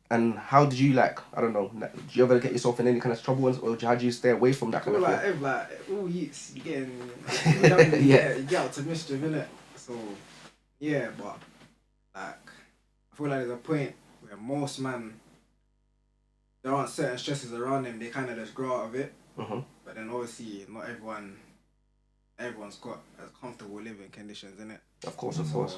And how did you I don't know, did you ever get yourself in any kind of trouble, or how do you stay away from that kind of like, thing? like, all youths, you getting, you get out to mischief, innit? So, yeah, but, like, I feel like there's a point where most man, there aren't certain stresses around them, they kind of just grow out of it. But then obviously, not everyone's got as comfortable living conditions, innit? Of course, of course.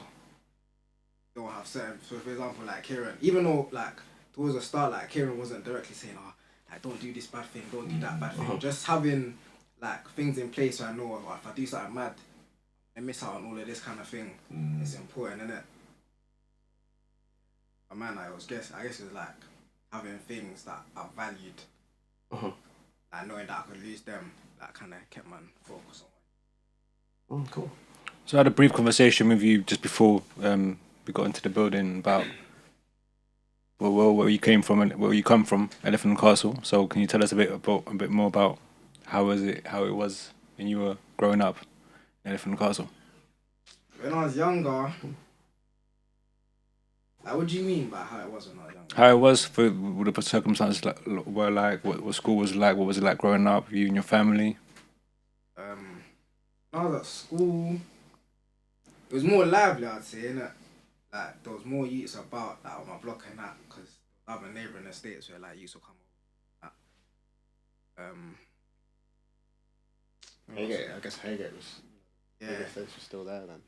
Don't have certain, so for example, like Ciaran, even though, like, towards the start, like, Ciaran wasn't directly saying, oh, like, don't do this bad thing, don't do that bad thing. Just having, like, things in place so I know, if I do something mad, I miss out on all of this kind of thing. It's important, innit? But man, I guess it's like having things that are valued, like knowing that I could lose them, that kind of kept man focused on. Cool. So I had a brief conversation with you just before we got into the building about where you came from and where you come from, Elephant and Castle. So can you tell us a bit more about how it was when you were growing up in Elephant and Castle? When I was younger, like, what do you mean by how it was when I was younger? How it was for what the circumstances were like, what school was like, what was it like growing up, you and your family? When I was at school, it was more lively, I'd say, innit? Like, there was more youths about, like, on my block and that, because I have a neighbour in the States where, like, youths will come over. I guess Haygate was... Yeah. I guess they were still there then.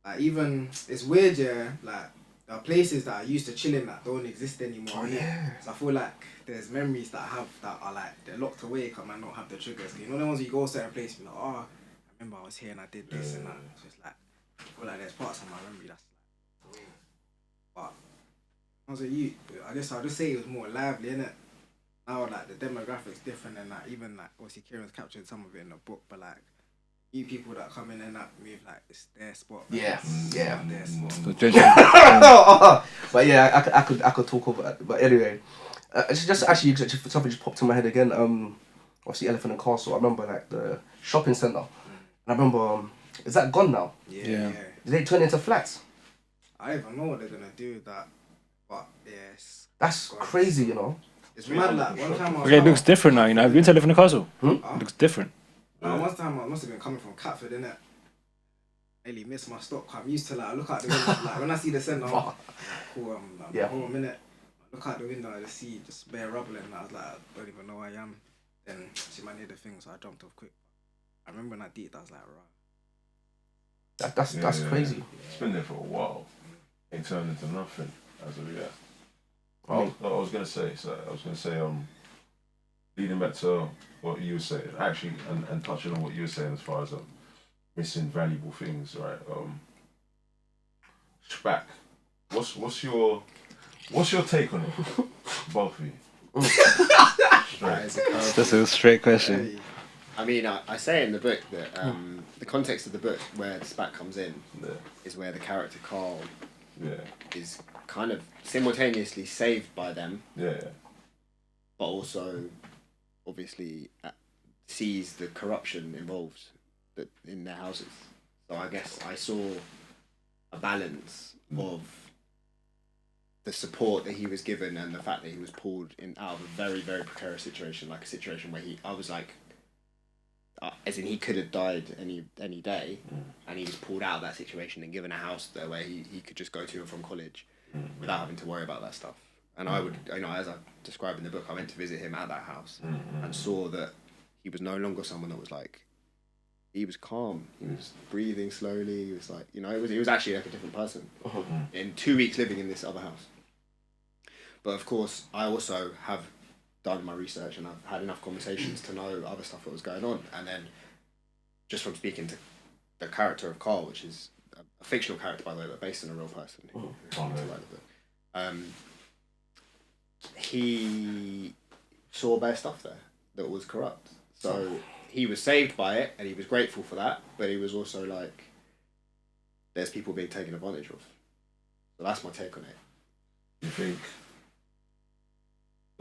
Like, even, it's weird, yeah, like, there are places that I used to chill in that don't exist anymore. Oh, yeah. So I feel like there's memories that I have that are, like, they're locked away because I don't have the triggers. You know the ones where you go to a certain place and you're like, oh, I remember I was here and I did this and that. So it's like, I feel like there's parts of my memory that's like, but I was a youth, I guess I'll just say it was more lively, innit? Now, like, the demographics different and that, even, like, obviously Ciaran's captured some of it in the book, but, like, new people that come in and that move, like, it's their spot. Like, yeah. Their spot. But yeah, I could talk over it. But anyway, it's just actually something just popped in my head again. Obviously Elephant and Castle. I remember like the shopping centre. And I remember, is that gone now? Yeah. Did they turn into flats? I don't even know what they're gonna do with that, but yes. That's crazy, you know. It's mad. Like one time I was it looks different now. You know, I've been to Elephant and Castle. It looks different. One time I must have been coming from Catford, innit? Nearly missed my stop. I'm used to, like, I look out the window, like, when I see the centre, I'm cool, I'm home, innit? I look out the window, I just see just bare rubble, and I was like, I don't even know where I am. Then she might need the thing, so I jumped off quick. I remember when I did, I was like, right. That's crazy. It's been there for a while. It turned into nothing as of yet. I was gonna say, leading back to what you were saying, actually, and touching on what you were saying as far as missing valuable things, right? SPAC. What's your take on it, both of you? That's a straight question. I mean, I say in the book that the context of the book where the SPAC comes in is where the character Carl is kind of simultaneously saved by them, but also obviously sees the corruption involved in their houses. So I guess I saw a balance of the support that he was given and the fact that he was pulled out of a very, very precarious situation, like a situation where I was like, as in he could have died any day, and he was pulled out of that situation and given a house there where he could just go to and from college without having to worry about that stuff. And I would, as I described in the book, I went to visit him at that house and saw that he was no longer someone that was like, he was calm, he was breathing slowly, he was like, he was actually like a different person in 2 weeks living in this other house. But of course, I also have done my research and I've had enough conversations to know other stuff that was going on. And then just from speaking to the character of Carl, which is a fictional character, by the way, but based on a real person who came to write the book, he saw bare stuff there that was corrupt. So he was saved by it and he was grateful for that, but he was also like, there's people being taken advantage of. So that's my take on it. You think?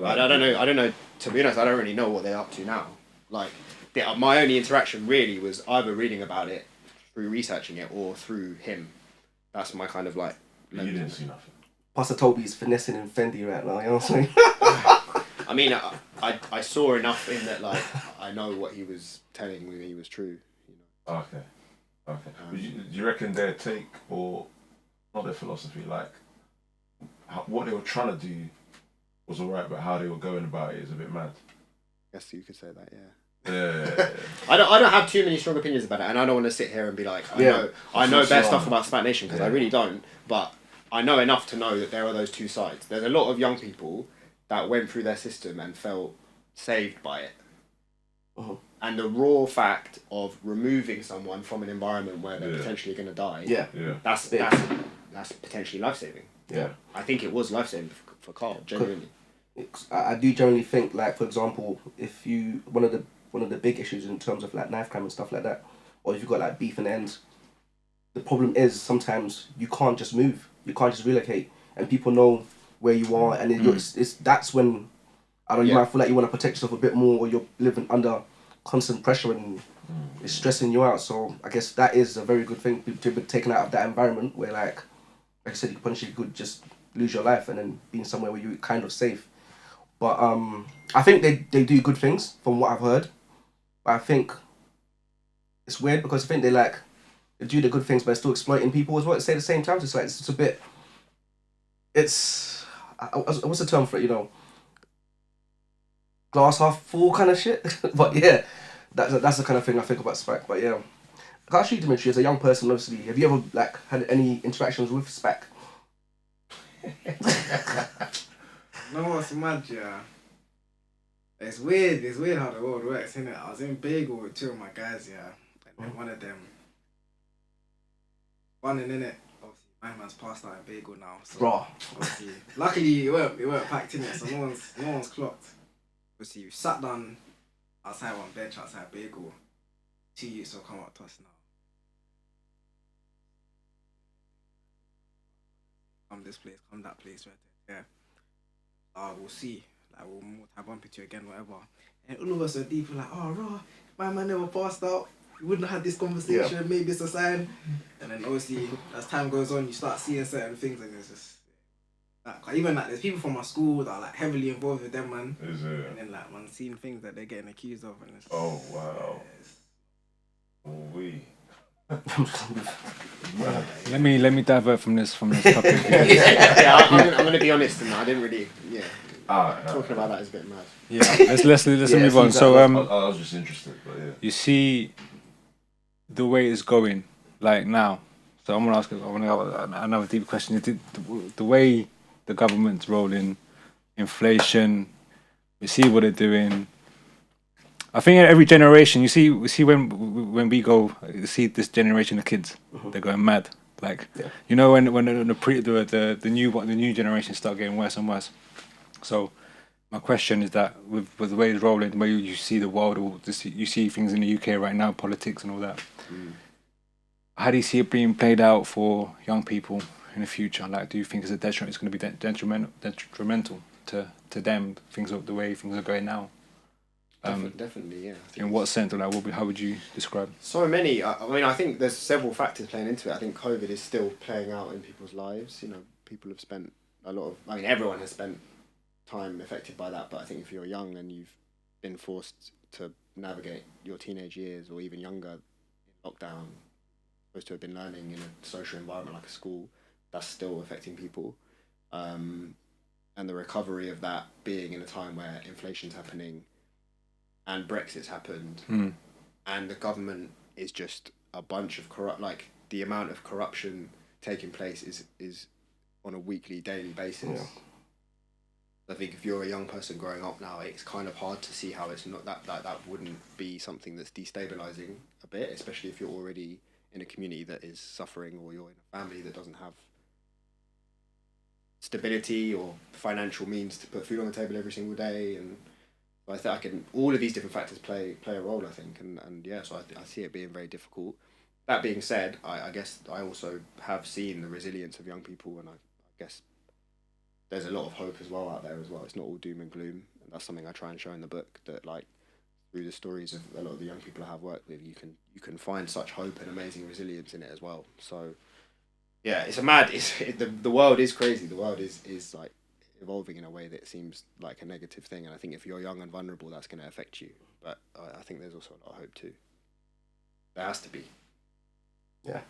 I don't know, to be honest, I don't really know what they're up to now. Like, my only interaction really was either reading about it through researching it or through him. That's my kind of like... You didn't see nothing? Pastor Toby's finessing in Fendi right now. You know what I'm saying? I mean, I saw enough in that, like, I know what he was telling me was true. You know. Okay. Do you reckon their take, or not their philosophy, like what they were trying to do was alright, but how they were going about it is a bit mad? I guess you could say that, yeah. Yeah. I don't have too many strong opinions about it, and I don't want to sit here and be like, I know best stuff about SPAC Nation, because I really don't, but I know enough to know that there are those two sides. There's a lot of young people that went through their system and felt saved by it. Uh-huh. And the raw fact of removing someone from an environment where they're potentially going to die, that's potentially life-saving. Yeah. I think it was life-saving for Carl, genuinely. I do generally think, like, for example, if you one of the big issues in terms of like knife crime and stuff like that, or if you've got like beef and ends, the problem is sometimes you can't just move, you can't just relocate, and people know where you are, and it's that's when you might feel like you want to protect yourself a bit more, or you're living under constant pressure and it's stressing you out. So I guess that is a very good thing to be taken out of that environment where, like I said, you potentially could just lose your life and then being somewhere where you're kind of safe. But I think they do good things from what I've heard. But I think it's weird because I think they do the good things, but they're still exploiting people as well at the same time. It's like it's a bit. It's what's the term for it? You know, glass half full kind of shit. But yeah, that's the kind of thing I think about SPAC. But yeah, I can ask you, Dimitri, as a young person, obviously, have you ever like had any interactions with SPAC? No, what's mad, yeah. It's weird how the world works, innit? I was in Bagel with two of my guys, yeah, and then one of them, running in it. Obviously, my man's passed out in Bagel now, so Bro. obviously, luckily it weren't packed in it, so no one's clocked. Obviously, we sat down outside one bench outside Bagel. 2 youths will come up to us now. Come this place, come that place, right there. Yeah. We'll see. Like, we'll more time bump into you again, whatever. And all of us are deep, we're like, oh, raw, my man never passed out. We wouldn't have had this conversation, maybe it's a sign. And then obviously, as time goes on, you start seeing certain things, and it's just like, even like there's people from my school that are like heavily involved with them, man. Is it? And then like, man, seeing things that they're getting accused of, and it's oh wow. Let me divert from this topic. I'm gonna be honest, and I didn't really talking about that is a bit mad. Yeah, let's move on. So I was just interested, but yeah. You see the way it's going, like now. So I want to ask another deep question. The way the government's rolling, inflation, we see what they're doing. I think every generation, we see when we go, you see this generation of kids, they're going mad. Like, you know, when the new generation start getting worse and worse. So, my question is that with the way it's rolling, the way you see the world, you see things in the UK right now, politics and all that. How do you see it being played out for young people in the future? Like, do you think it's going to be detrimental to them? The way things are going now. Definitely, yeah. In what sense, or like, how would you describe? So many. I mean, I think there's several factors playing into it. I think COVID is still playing out in people's lives. You know, people have spent a lot of. I mean, everyone has spent time affected by that. But I think if you're young and you've been forced to navigate your teenage years or even younger in lockdown, supposed to have been learning in a social environment like a school, that's still affecting people. And the recovery of that being in a time where inflation's happening. And Brexit's happened, and the government is just a bunch of corrupt. Like, the amount of corruption taking place is on a weekly, daily basis. I think if you're a young person growing up now, it's kind of hard to see how it's not that wouldn't be something that's destabilizing a bit, especially if you're already in a community that is suffering, or you're in a family that doesn't have stability or financial means to put food on the table every single day. And I think all of these different factors play a role, I think, and yeah, so I see it being very difficult. That being said, I guess I also have seen the resilience of young people, and I guess there's a lot of hope as well out there as well. It's not all doom and gloom, and that's something I try and show in the book, that like through the stories of a lot of the young people I have worked with, you can find such hope and amazing resilience in it as well. So Yeah, it's a mad. The world is crazy. The world is like evolving in a way that seems like a negative thing, and I think if you're young and vulnerable, that's going to affect you. But I think there's also a lot of hope too. There has to be. Yeah.